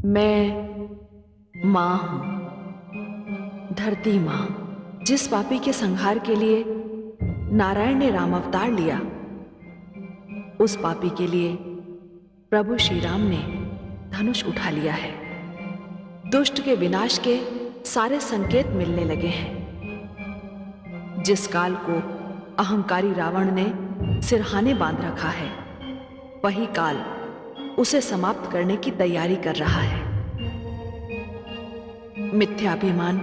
मैं मां हूं, धरती मां, जिस पापी के संहार के लिए नारायण ने राम अवतार लिया। उस पापी के लिए प्रभु श्री राम ने धनुष उठा लिया है। दुष्ट के विनाश के सारे संकेत मिलने लगे हैं। जिस काल को अहंकारी रावण ने सिरहाने बांध रखा है, वही काल उसे समाप्त करने की तैयारी कर रहा है। मिथ्याभिमान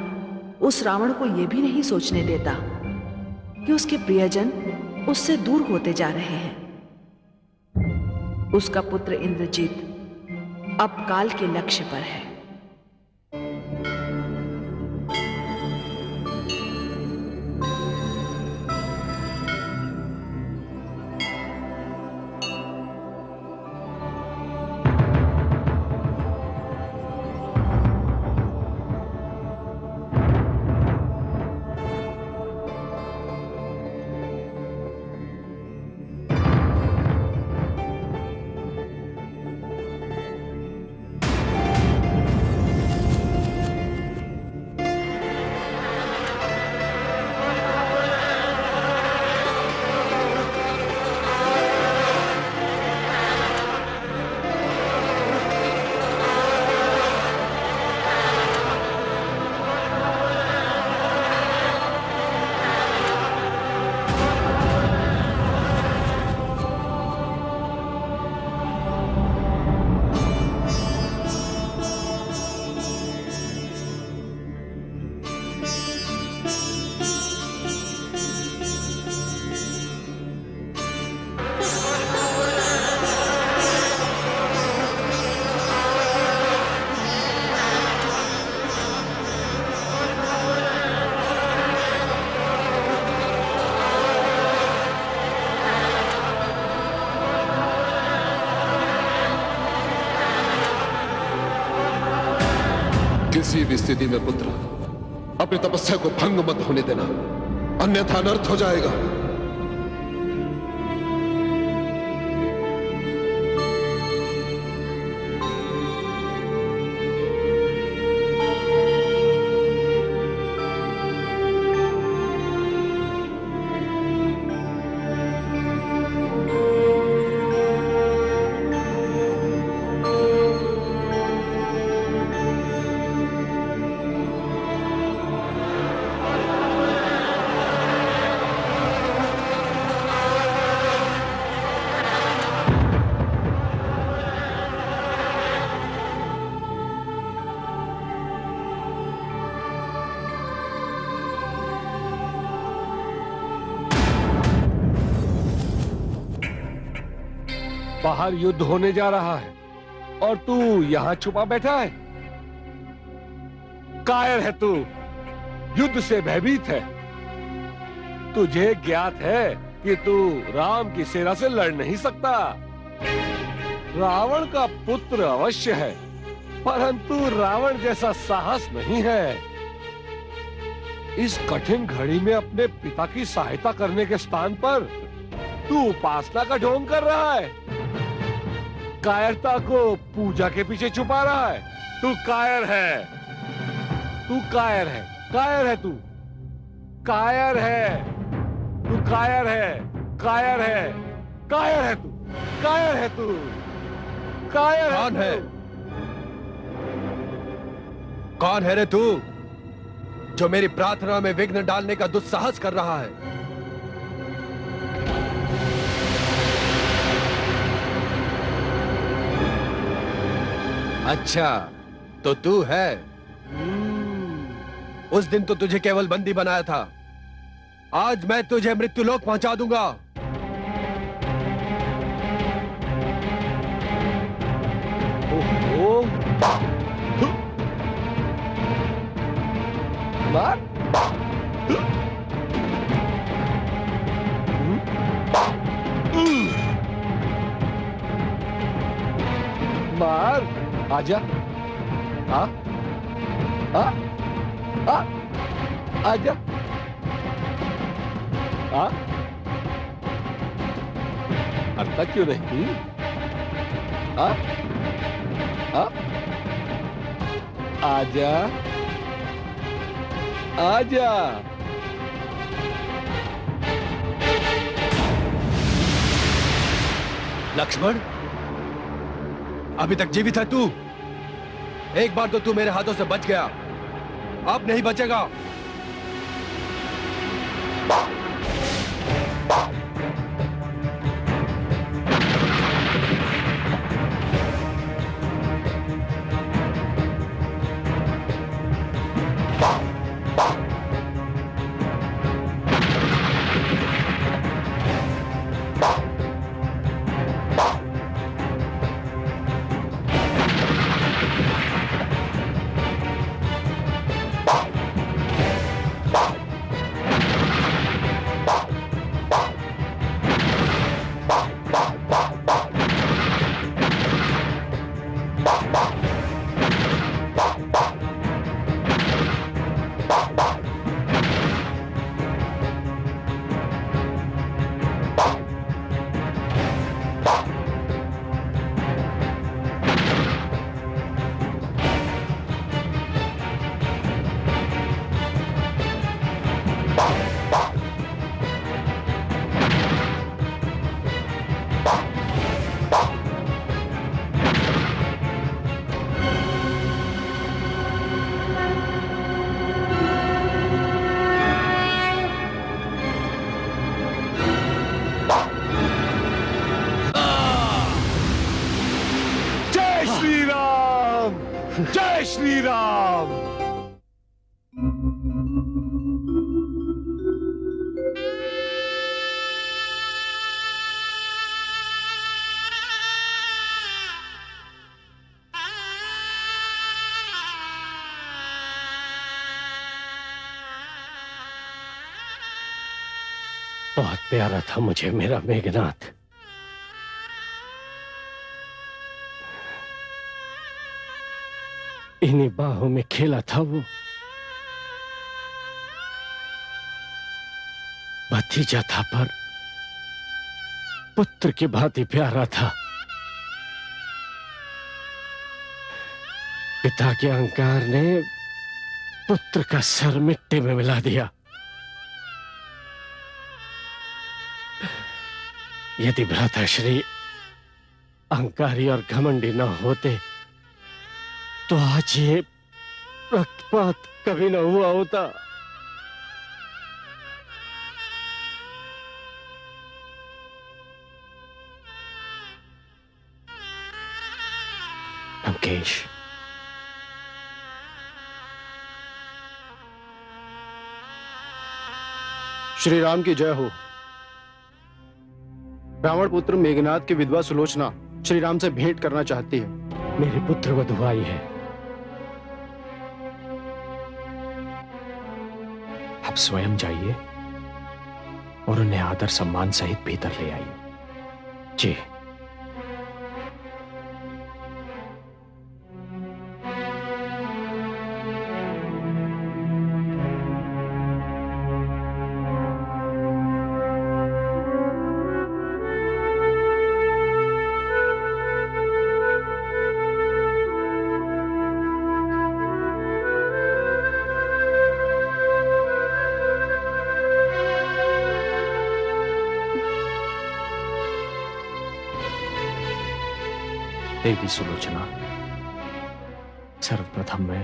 उस रावण को यह भी नहीं सोचने देता कि उसके प्रियजन उससे दूर होते जा रहे हैं। उसका पुत्र इंद्रजीत अब काल के लक्ष्य पर है। किसी भी स्थिति में पुत्र अपनी तपस्या को भंग मत होने देना, अन्यथा अनर्थ हो जाएगा। बाहर युद्ध होने जा रहा है और तू यहां छुपा बैठा है। कायर है तू, युद्ध से भयभीत है। तुझे ज्ञात है कि तू राम की सेना से लड़ नहीं सकता। रावण का पुत्र अवश्य है, परंतु रावण जैसा साहस नहीं है। इस कठिन घड़ी में अपने पिता की सहायता करने के स्थान पर तू उपासना का ढोंग कर रहा है। कायरता को पूजा के पीछे छुपा रहा है। तू कायर है, तू कायर है, कायर है तू, कायर है, तू कायर है, कायर है, कायर है तू, कायर है तू, कायर कौन है? कौन है रे तू जो मेरी प्रार्थना में विघ्न डालने का दुस्साहस कर रहा है? अच्छा, तो तू है। उस दिन तो तुझे केवल बंदी बनाया था, आज मैं तुझे मृत्युलोक पहुंचा दूंगा। ओहो, मार, मार, आजा, आ, आ, आ, आजा, आ, आता क्यों नहीं? आ, आ, आजा आजा। लक्ष्मण, अभी तक जीवित है तू? एक बार तो तू मेरे हाथों से बच गया, अब नहीं बचेगा। जय श्री राम। बहुत प्यारा था मुझे मेरा मेघनाथ। इन्हीं बाहों में खेला था वो। भतीजा था पर पुत्र की भांति प्यारा था। पिता के अहंकार ने पुत्र का सर मिट्टी में मिला दिया। यदि भ्राताश्री अहंकारी और घमंडी न होते तो आज ये रक्तपात कभी न हुआ होता। लंकेश, श्री राम की जय हो। रावण पुत्र मेघनाथ की विधवा सुलोचना श्री राम से भेंट करना चाहती है। मेरे पुत्र वधु आई है। आप स्वयं जाइए और उन्हें आदर सम्मान सहित भीतर ले आइए। जी। देवी सुलोचना, सर्वप्रथम मैं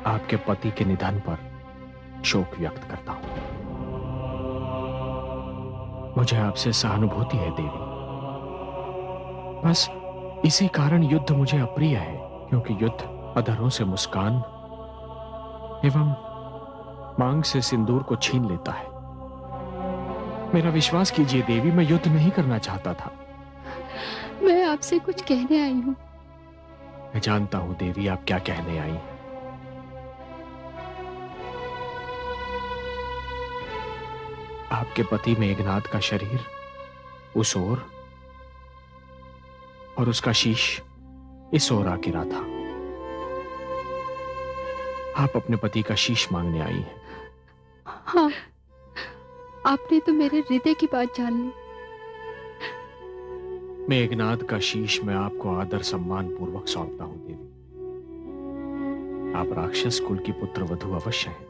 आपके पति के निधन पर शोक व्यक्त करता हूं। मुझे आपसे सहानुभूति है देवी। बस इसी कारण युद्ध मुझे अप्रिय है, क्योंकि युद्ध अधरों से मुस्कान एवं मांग से सिंदूर को छीन लेता है। मेरा विश्वास कीजिए देवी, मैं युद्ध नहीं करना चाहता था। मैं आपसे कुछ कहने आई हूं। मैं जानता हूं देवी आप क्या कहने आई। आपके पति मेघनाथ का शरीर उस ओर और उसका शीश इस ओर आ गिरा था। आप अपने पति का शीश मांगने आई हैं। हाँ, आपने तो मेरे हृदय की बात जान ली। मेघनाथ का शीश मैं आपको आदर सम्मान पूर्वक सौंपता हूं देवी। आप राक्षस कुल की पुत्र वधू अवश्य हैं,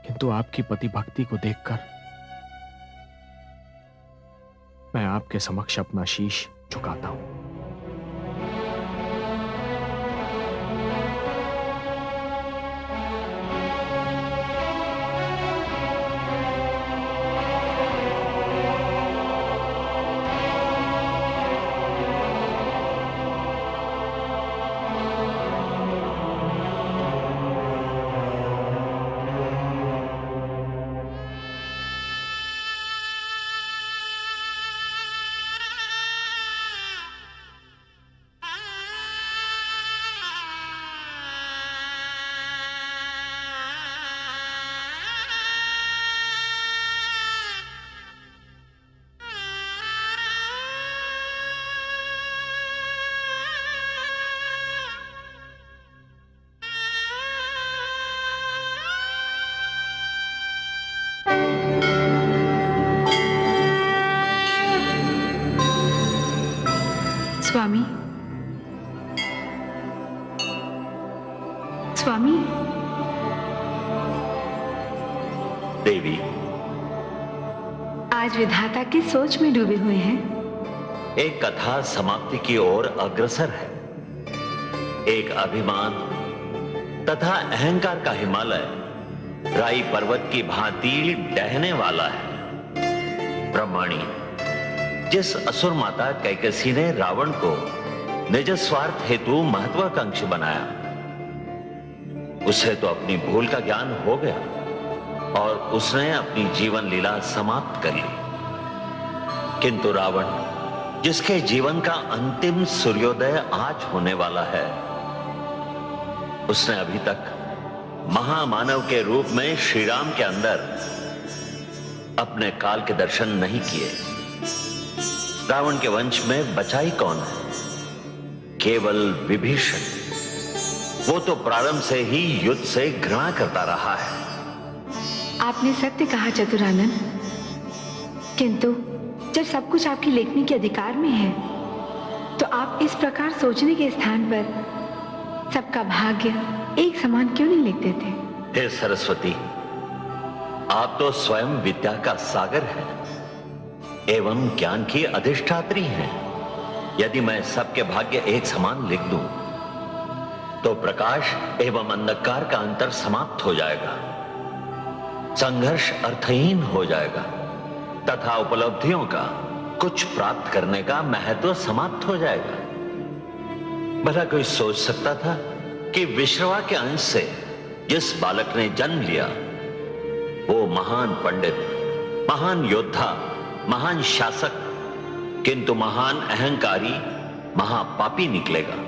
किंतु आपकी पति भक्ति को देखकर मैं आपके समक्ष अपना शीश झुकाता हूं। स्वामी, स्वामी। देवी, आज विधाता की सोच में डूबे हुए हैं। एक कथा समाप्ति की ओर अग्रसर है। एक अभिमान तथा अहंकार का हिमालय राई पर्वत की भांति डहने वाला है। ब्रह्माणी, जिस असुर माता कैकसी ने रावण को निज स्वार्थ हेतु महत्वाकांक्षी बनाया, उसे तो अपनी भूल का ज्ञान हो गया और उसने अपनी जीवन लीला समाप्त कर ली। किंतु रावण, जिसके जीवन का अंतिम सूर्योदय आज होने वाला है, उसने अभी तक महामानव के रूप में श्री राम के अंदर अपने काल के दर्शन नहीं किए। रावण के वंश में बचा ही कौन है? केवल विभीषण। वो तो प्रारंभ से ही युद्ध से घृणा करता रहा है। आपने सत्य कहा चतुरानन, किंतु जब सब कुछ आपकी लेखनी के अधिकार में है, तो आप इस प्रकार सोचने के स्थान पर सबका भाग्य एक समान क्यों नहीं लिख देते? हे सरस्वती, आप तो स्वयं विद्या का सागर हैं एवं ज्ञान की अधिष्ठात्री हैं। यदि मैं सबके भाग्य एक समान लिख दूं, तो प्रकाश एवं अंधकार का अंतर समाप्त हो जाएगा, संघर्ष अर्थहीन हो जाएगा तथा उपलब्धियों का कुछ प्राप्त करने का महत्व समाप्त हो जाएगा। भला कोई सोच सकता था कि विश्रवा के अंश से जिस बालक ने जन्म लिया, वो महान पंडित, महान योद्धा, महान शासक, किंतु महान अहंकारी, महापापी निकलेगा।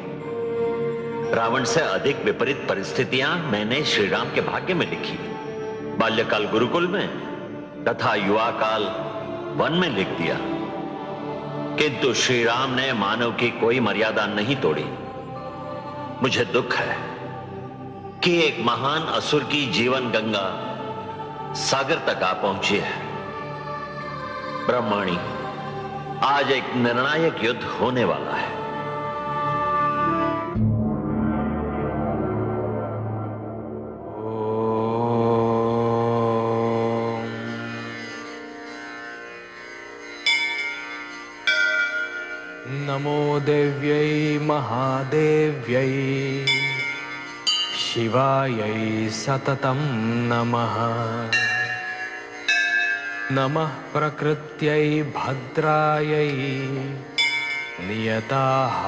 रावण से अधिक विपरीत परिस्थितियां मैंने श्री राम के भाग्य में लिखी। बाल्यकाल गुरुकुल में तथा युवा काल वन में लिख दिया, किंतु श्री राम ने मानव की कोई मर्यादा नहीं तोड़ी। मुझे दुख है कि एक महान असुर की जीवन गंगा सागर तक आ पहुंची है। ब्रह्माणी, आज एक निर्णायक युद्ध होने वाला है। नमो देव्यै महादेव्यै शिवायै सततं नमः। नमः प्रकृत्यै भद्रायै नियताः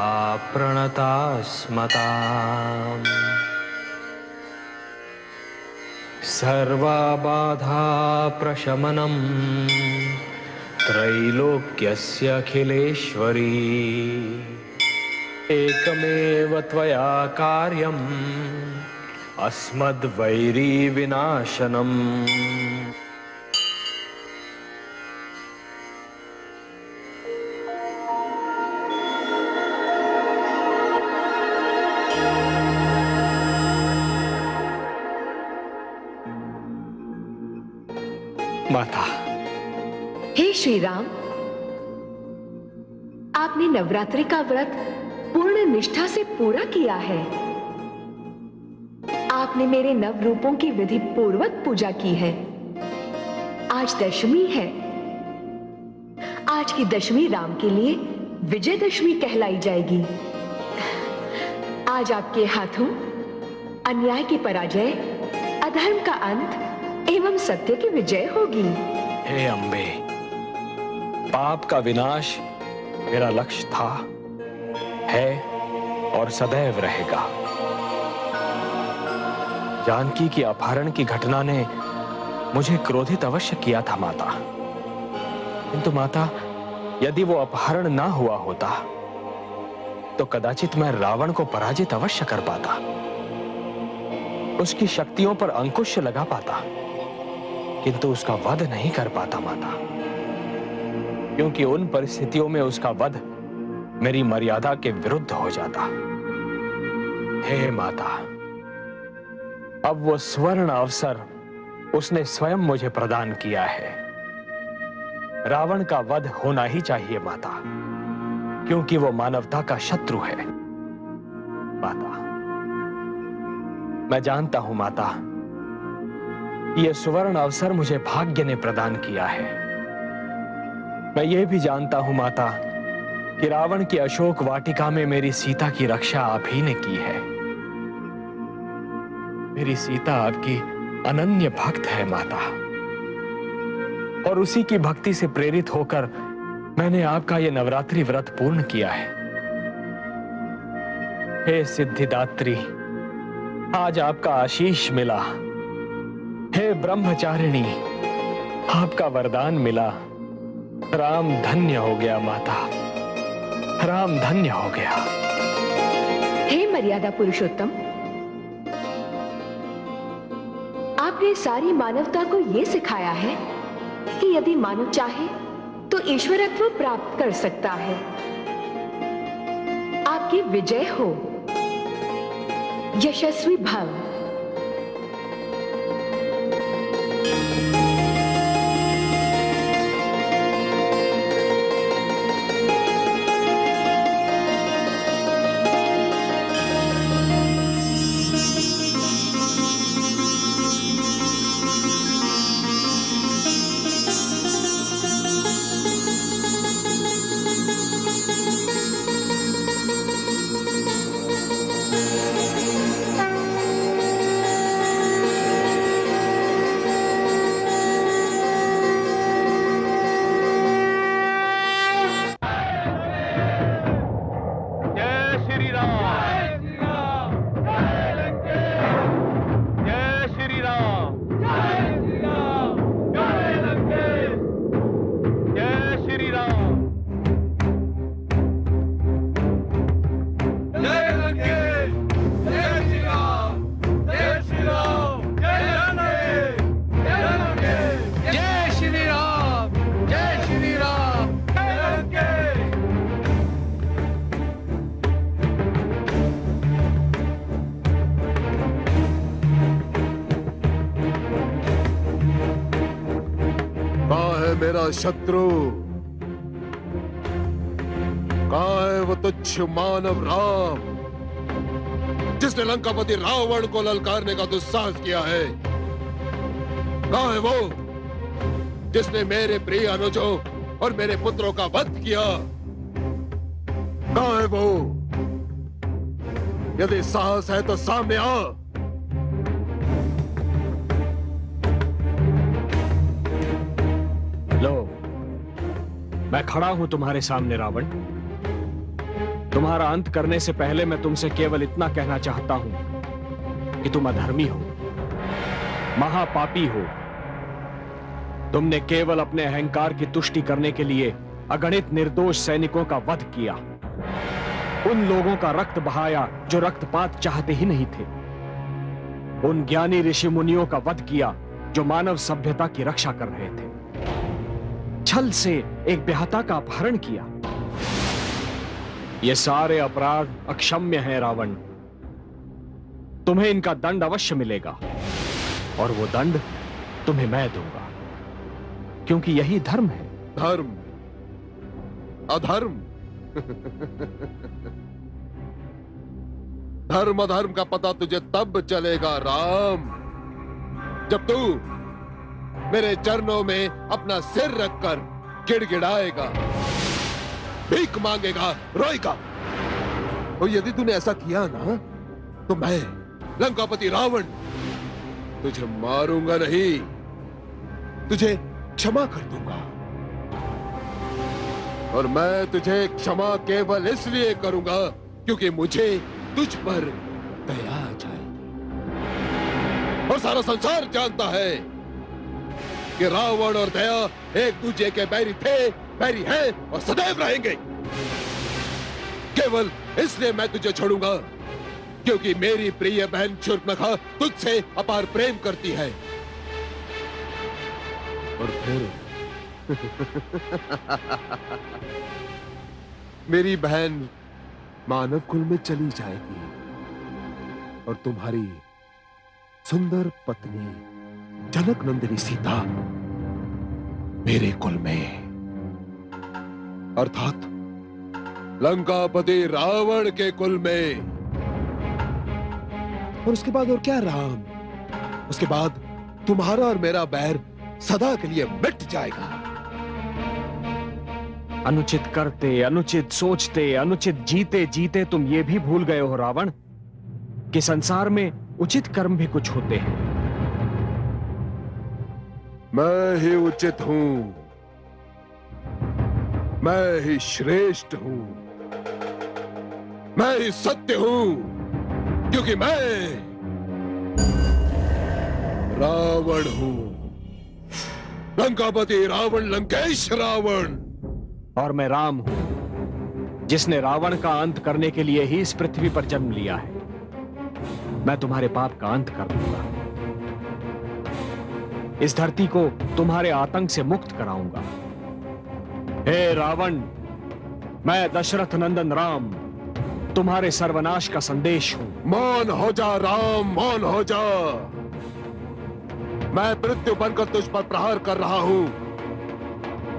प्रणतास्मताम्। सर्वबाधा प्रशमनं त्रैलोक्यस्य अखिलेश्वरी। एकमेव त्वया कार्यम् अस्मद्वैरी विनाशनम्। माता, हे श्री राम, आपने नवरात्रि का व्रत पूर्ण निष्ठा से पूरा किया है। आपने मेरे नव रूपों की विधि पूर्वक पूजा की है। आज दशमी है। आज की दशमी राम के लिए विजयदशमी कहलाई जाएगी। आज आपके हाथों अन्याय की पराजय, अधर्म का अंत एवं सत्य की विजय होगी। हे अम्बे, पाप का विनाश मेरा लक्ष्य था, है और सदैव रहेगा। जानकी की अपहरण की घटना ने मुझे क्रोधित अवश्य किया था माता, किंतु माता, यदि वो अपहरण ना हुआ होता तो कदाचित मैं रावण को पराजित अवश्य कर पाता, उसकी शक्तियों पर अंकुश लगा पाता, किंतु उसका वध नहीं कर पाता माता, क्योंकि उन परिस्थितियों में उसका वध मेरी मर्यादा के विरुद्ध हो जाता। हे माता, अब वो स्वर्ण अवसर उसने स्वयं मुझे प्रदान किया है। रावण का वध होना ही चाहिए माता, क्योंकि वो मानवता का शत्रु है। माता, मैं जानता हूं माता, यह सुवर्ण अवसर मुझे भाग्य ने प्रदान किया है। मैं ये भी जानता हूं माता कि रावण की अशोक वाटिका में मेरी सीता की रक्षा आप ही ने की है। मेरी सीता आपकी अनन्य भक्त है माता, और उसी की भक्ति से प्रेरित होकर मैंने आपका यह नवरात्रि व्रत पूर्ण किया है। हे सिद्धिदात्री, आज आपका आशीष मिला। हे ब्रह्मचारिणी, आपका वरदान मिला। राम धन्य हो गया माता, राम धन्य हो गया। हे मर्यादा पुरुषोत्तम, आपने सारी मानवता को यह सिखाया है कि यदि मानव चाहे तो ईश्वरत्व प्राप्त कर सकता है। आपकी विजय हो, यशस्वी भव। मेरा शत्रु कहां है? वो तुच्छ मानव राम, जिसने लंकापति रावण को ललकारने का दुस्साहस किया है। कहां है वो जिसने मेरे प्रिय अनुजों और मेरे पुत्रों का वध किया? कहां है वो? यदि साहस है तो सामने आ। लो, मैं खड़ा हूं तुम्हारे सामने रावण। तुम्हारा अंत करने से पहले मैं तुमसे केवल इतना कहना चाहता हूं कि तुम अधर्मी हो, महापापी हो। तुमने केवल अपने अहंकार की तुष्टि करने के लिए अगणित निर्दोष सैनिकों का वध किया, उन लोगों का रक्त बहाया जो रक्तपात चाहते ही नहीं थे, उन ज्ञानी ऋषि मुनियों का वध किया जो मानव सभ्यता की रक्षा कर रहे थे, छल से एक बेहता का अपहरण किया। ये सारे अपराध अक्षम्य हैं रावण। तुम्हें इनका दंड अवश्य मिलेगा, और वो दंड तुम्हें मैं दूंगा, क्योंकि यही धर्म है। धर्म अधर्म धर्म अधर्म का पता तुझे तब चलेगा राम, जब तू मेरे चरणों में अपना सिर रखकर गिड़गिड़ाएगा, भीख मांगेगा, रोएगा। और यदि तूने ऐसा किया ना, तो मैं लंकापति रावण तुझे मारूंगा नहीं, तुझे क्षमा कर दूंगा। और मैं तुझे क्षमा केवल इसलिए करूंगा क्योंकि मुझे तुझ पर दया आ जाएगी। और सारा संसार जानता है कि रावण और दया एक दूसरे के बैरी थे, बैरी हैं और सदैव रहेंगे। केवल इसलिए मैं तुझे छोड़ूंगा क्योंकि मेरी प्रिय बहन शूर्पणखा तुझसे अपार प्रेम करती है। और फिर मेरी बहन मानव कुल में चली जाएगी और तुम्हारी सुंदर पत्नी जनक नंदिनी सीता मेरे कुल में, अर्थात लंकापति रावण के कुल में। और उसके बाद और क्या राम, उसके बाद तुम्हारा और मेरा बैर सदा के लिए मिट जाएगा। अनुचित करते, अनुचित सोचते, अनुचित जीते जीते तुम ये भी भूल गए हो रावण कि संसार में उचित कर्म भी कुछ होते हैं। मैं ही उचित हूं, मैं ही श्रेष्ठ हूं, मैं ही सत्य हूं, क्योंकि मैं रावण हूं, लंकापति रावण, लंकेश रावण। और मैं राम हूं, जिसने रावण का अंत करने के लिए ही इस पृथ्वी पर जन्म लिया है। मैं तुम्हारे पाप का अंत कर दूंगा, इस धरती को तुम्हारे आतंक से मुक्त कराऊंगा। हे रावण, मैं दशरथ नंदन राम तुम्हारे सर्वनाश का संदेश हूं। मौन हो जा राम, मौन हो जा। मैं मृत्यु बनकर तुझ पर प्रहार कर रहा हूं,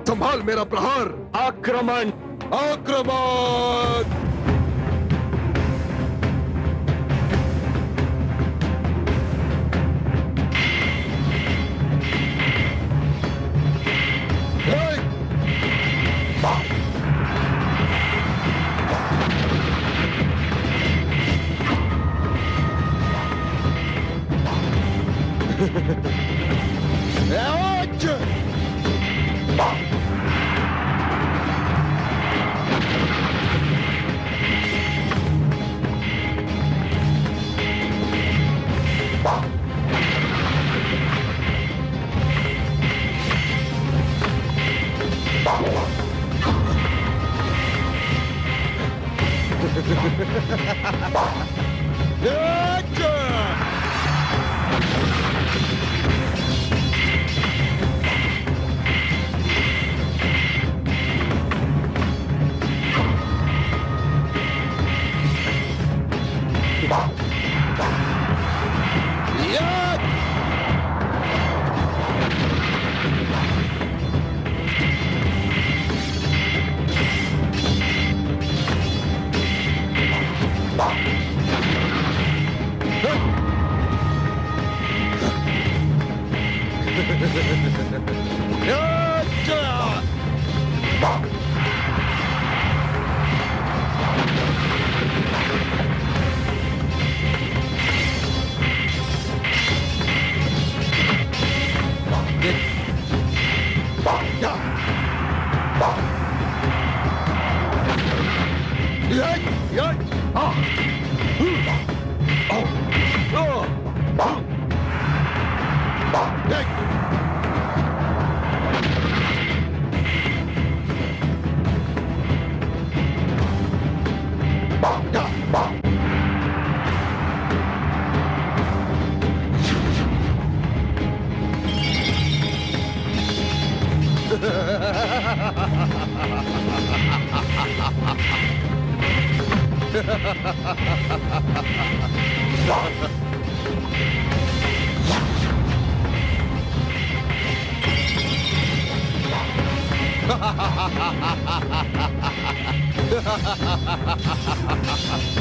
संभाल मेरा प्रहार। आक्रमण, आक्रमण।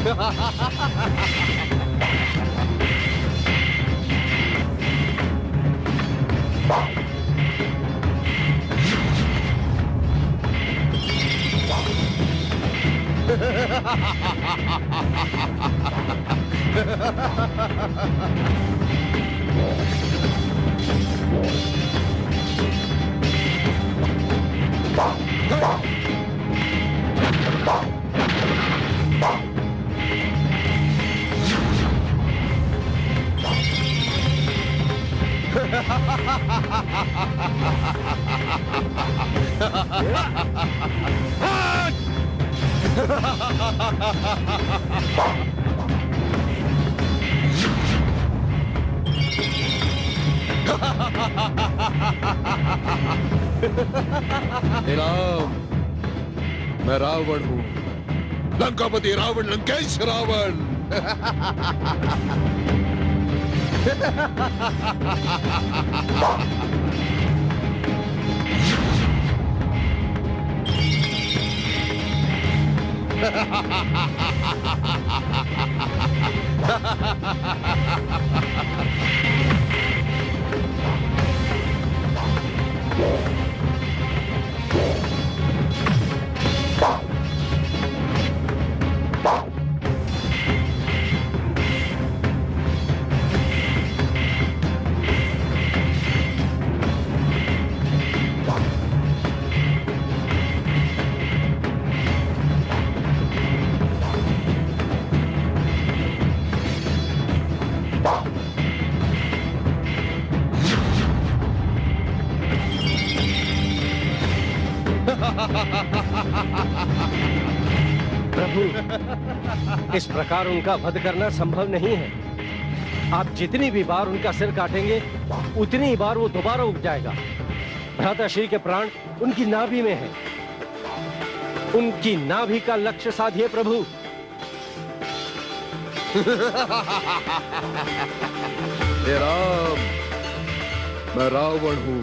हे राम, मैं रावण हूं, लंकापति रावण, लंकेश रावण। प्रभु, इस प्रकार उनका वध करना संभव नहीं है। आप जितनी भी बार उनका सिर काटेंगे, उतनी ही बार वो दोबारा उग जाएगा। भ्राताश्री के प्राण उनकी नाभि में है। उनकी नाभि का लक्ष्य साधिए प्रभु। हे राम, मैं रावण हूं,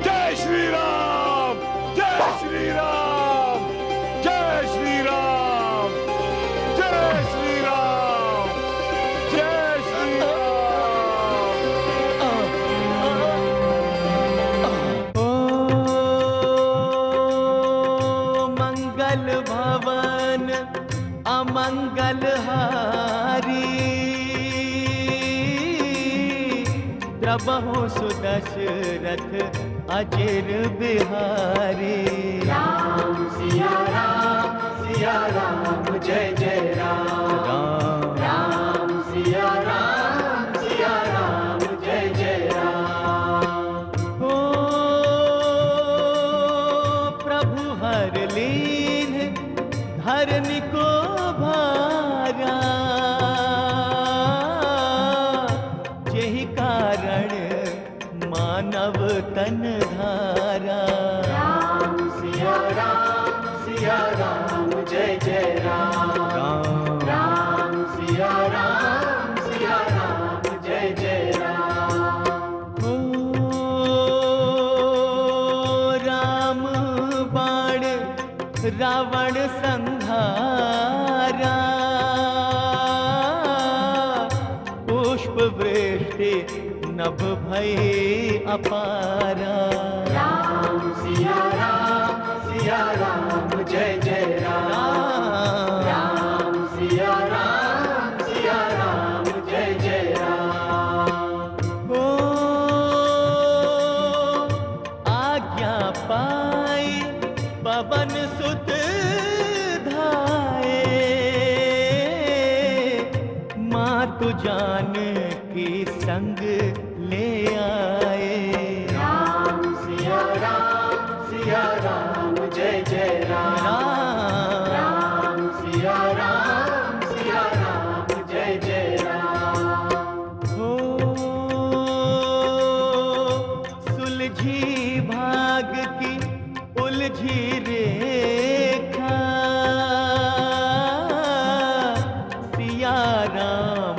जय श्री राम, जय श्री राम, जय श्री राम, जय श्री राम, जय श्री मंगल भवन अमंगल हारी, द्रबहु सुदशरथ अचिर बिहारी। राम सिया राम जय जय राम, राम सिया राम जय जय राम। ओ प्रभु हर लीन धरनी को भारा, यही कारण मानव तन धारा। राम सिया राम जय जय राम, राम सिया राम जय जय राम। ओ राम बाण रावण संहारा, पुष्प वृष्टि नभ भई अपारा। राम सिया राम जय जय राम, राम जान की संग ले आए। राम सिया राम जय जय राम। राम सिया राम जय जय राम। हो सुलझी भाग की उलझी रेखा, सिया राम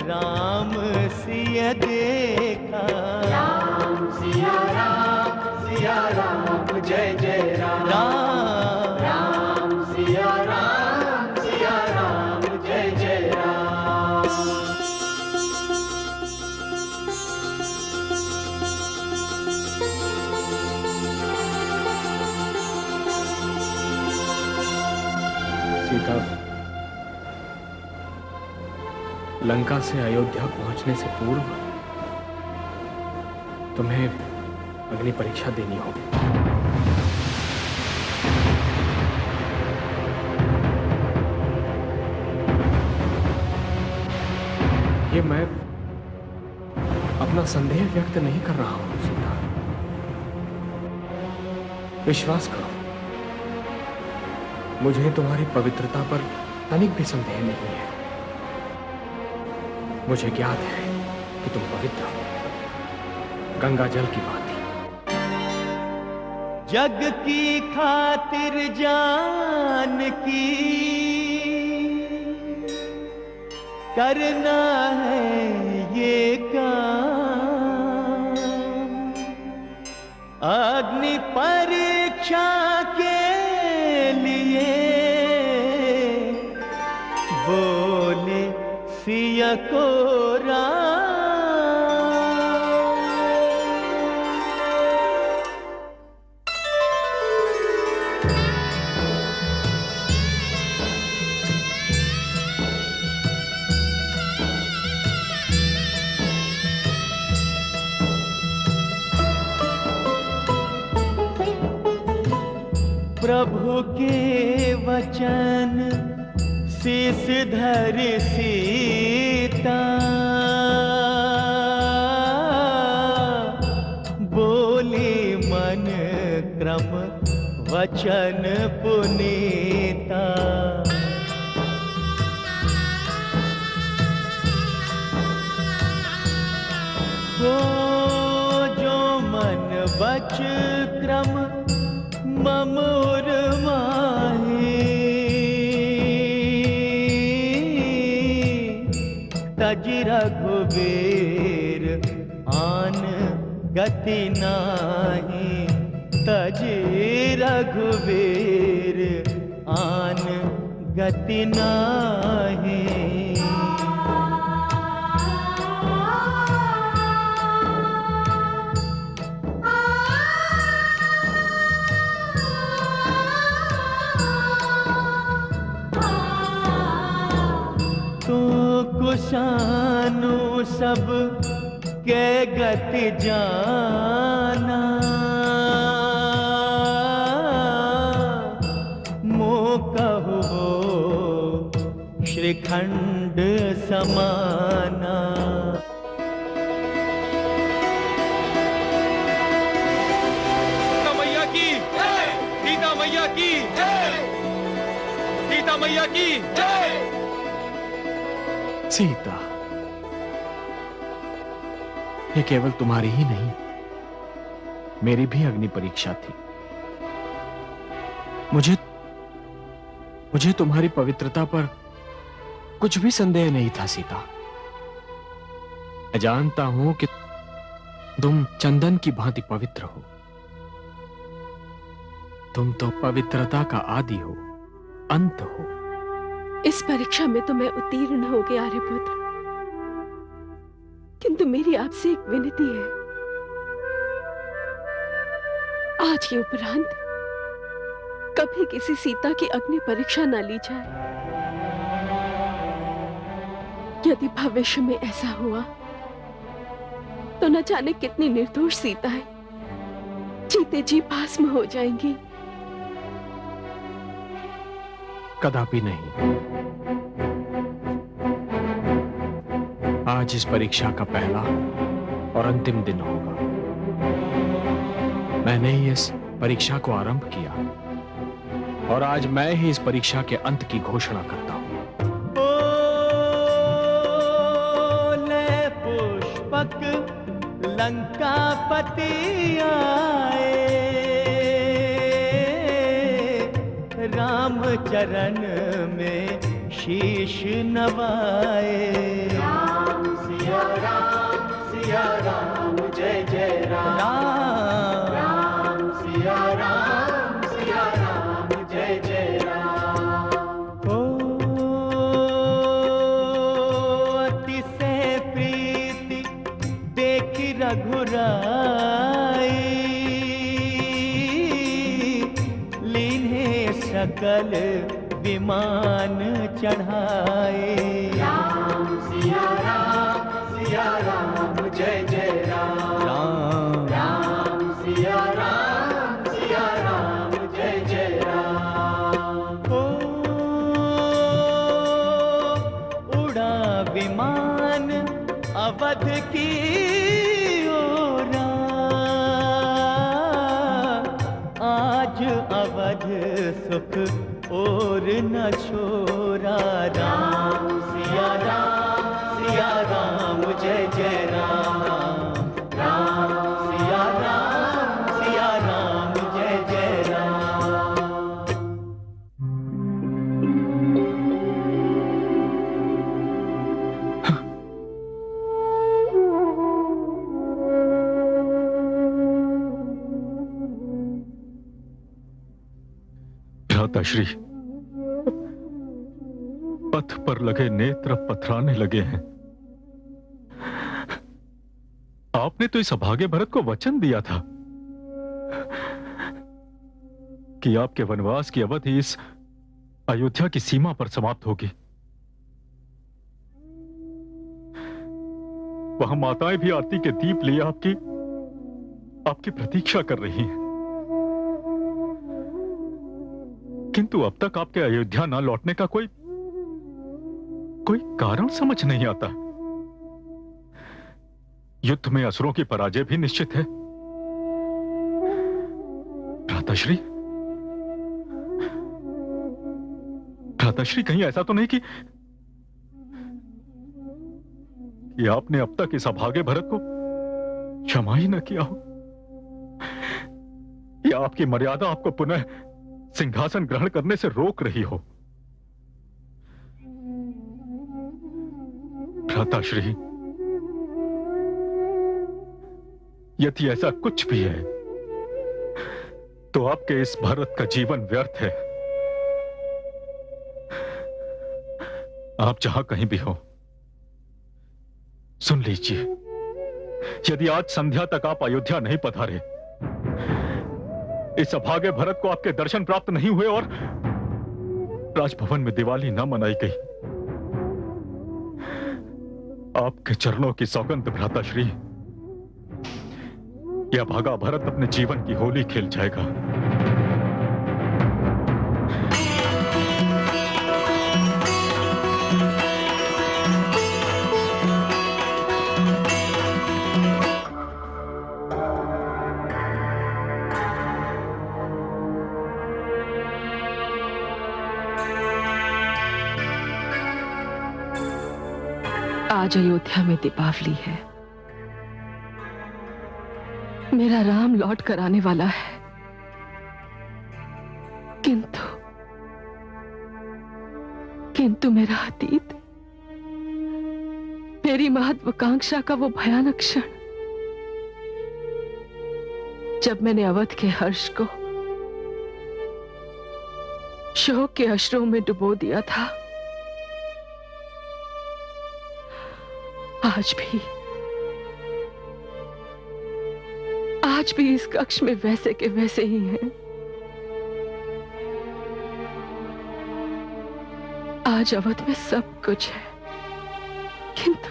राम सिया देखा। राम सिया राम जय जय राम। राम सिया राम जय जय राम। सीता, लंका से अयोध्या पहुंचने से पूर्व तुम्हें अग्नि परीक्षा देनी होगी। ये मैं अपना संदेह व्यक्त नहीं कर रहा हूं सीता, विश्वास करो, मुझे तुम्हारी पवित्रता पर तनिक भी संदेह नहीं है। मुझे ज्ञात है कि तुम पवित्र हो, गंगा जल की भांति। जग की खातिर जान की करना है ये काम। अग्नि परीक्षा के लिए बोले सिया को राम। प्रभु के वचन शीस धर सीता, बोली मन क्रम वचन पुनीता। हो जो मन वच क्रम ममोर माही, तज रघुवीर आन गति नाही। तज रघुवीर आन गति नाही। कुशानु सब के गति जाना, मोह कहु श्रीखंड समाना। सीता मैया की जय। सीता मैया की जय। सीता मैया की जय। सीता, ये केवल तुम्हारी ही नहीं, मेरी भी अग्नि परीक्षा थी। मुझे तुम्हारी पवित्रता पर कुछ भी संदेह नहीं था सीता। मैं जानता हूं कि तुम चंदन की भांति पवित्र हो। तुम तो पवित्रता का आदि हो, अंत हो। इस परीक्षा में तो मैं उत्तीर्ण हो गया आर्यपुत्र, किंतु मेरी आपसे एक विनती है। आज के उपरांत कभी किसी सीता की अग्नि परीक्षा न ली जाए। यदि भविष्य में ऐसा हुआ तो न जाने कितनी निर्दोष सीताएं जीते जी भस्म हो जाएंगी। कदापि नहीं। आज इस परीक्षा का पहला और अंतिम दिन होगा। मैंने ही इस परीक्षा को आरंभ किया और आज मैं ही इस परीक्षा के अंत की घोषणा करता हूं। ले पुष्पक लंकापति आए, राम चरण में शीश नवाए। राम सिया राम जय जय राम। राम सिया राम जय जय राम। ओ अति से प्रीति देख रघुराई, लीन्हे सकल विमान चढ़ाए। राम सिया राम जय जय राम। राम सिया राम जय जय राम। ओ उड़ा विमान अवध की ओरा, आज अवध सुख और न छोरा। राम सिया राम जय जय राम। राम सिया राम जय जय राम। भ्राताश्री, पथ पर लगे नेत्र पथराने लगे हैं। आपने तो इस अभागे भरत को वचन दिया था कि आपके वनवास की अवधि इस अयोध्या की सीमा पर समाप्त होगी। वहां माताएं भी आरती के दीप लिए आपकी प्रतीक्षा कर रही हैं, किंतु अब तक आपके अयोध्या न लौटने का कोई कारण समझ नहीं आता। युद्ध में असुरों की पराजय भी निश्चित है। भ्राताश्री, कहीं ऐसा तो नहीं कि आपने अब तक इस अभागे भरत को क्षमा ही न किया हो, या आपकी मर्यादा आपको पुनः सिंहासन ग्रहण करने से रोक रही हो। भ्राताश्री, यदि ऐसा कुछ भी है तो आपके इस भरत का जीवन व्यर्थ है। आप जहां कहीं भी हो, सुन लीजिए, यदि आज संध्या तक आप अयोध्या नहीं पधारे, इस अभागे भरत को आपके दर्शन प्राप्त नहीं हुए और राजभवन में दिवाली न मनाई गई, आपके चरणों की सौगंध भ्राताश्री, यह भागा भरत अपने जीवन की होली खेल जाएगा। आज अयोध्या में दीपावली है। मेरा राम लौट कर आने वाला है, किंतु मेरा अतीत, मेरी महत्वाकांक्षा का वो भयानक क्षण, जब मैंने अवध के हर्ष को शोक के अश्रुओं में डुबो दिया था, आज भी इस कक्ष में वैसे के वैसे ही हैं। आज अवध में सब कुछ है, किंतु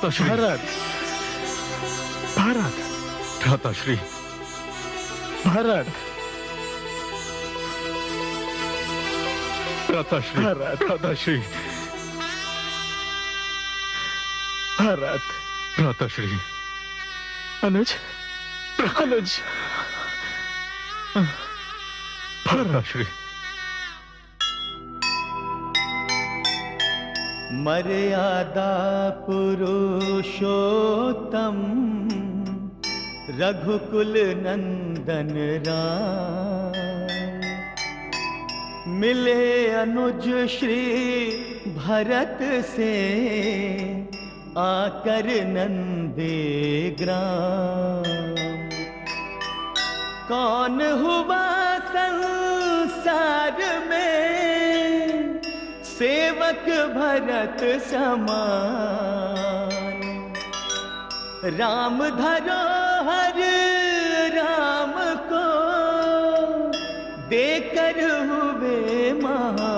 भ्राताश्री, भारत, भारत, भ्राताश्री, भारत, भ्राताश्री, भारत, भ्राताश्री, भारत, भ्राताश्री, अनुज, अनुज, भ्राताश्री। मर्यादा पुरुषोत्तम रघुकुल नंदन राम, मिले अनुज श्री भरत से आकर नंदे ग्राम। कौन हुआ संसार में सेवक भरत समान, राम धरोहर राम को देकर हुए महान।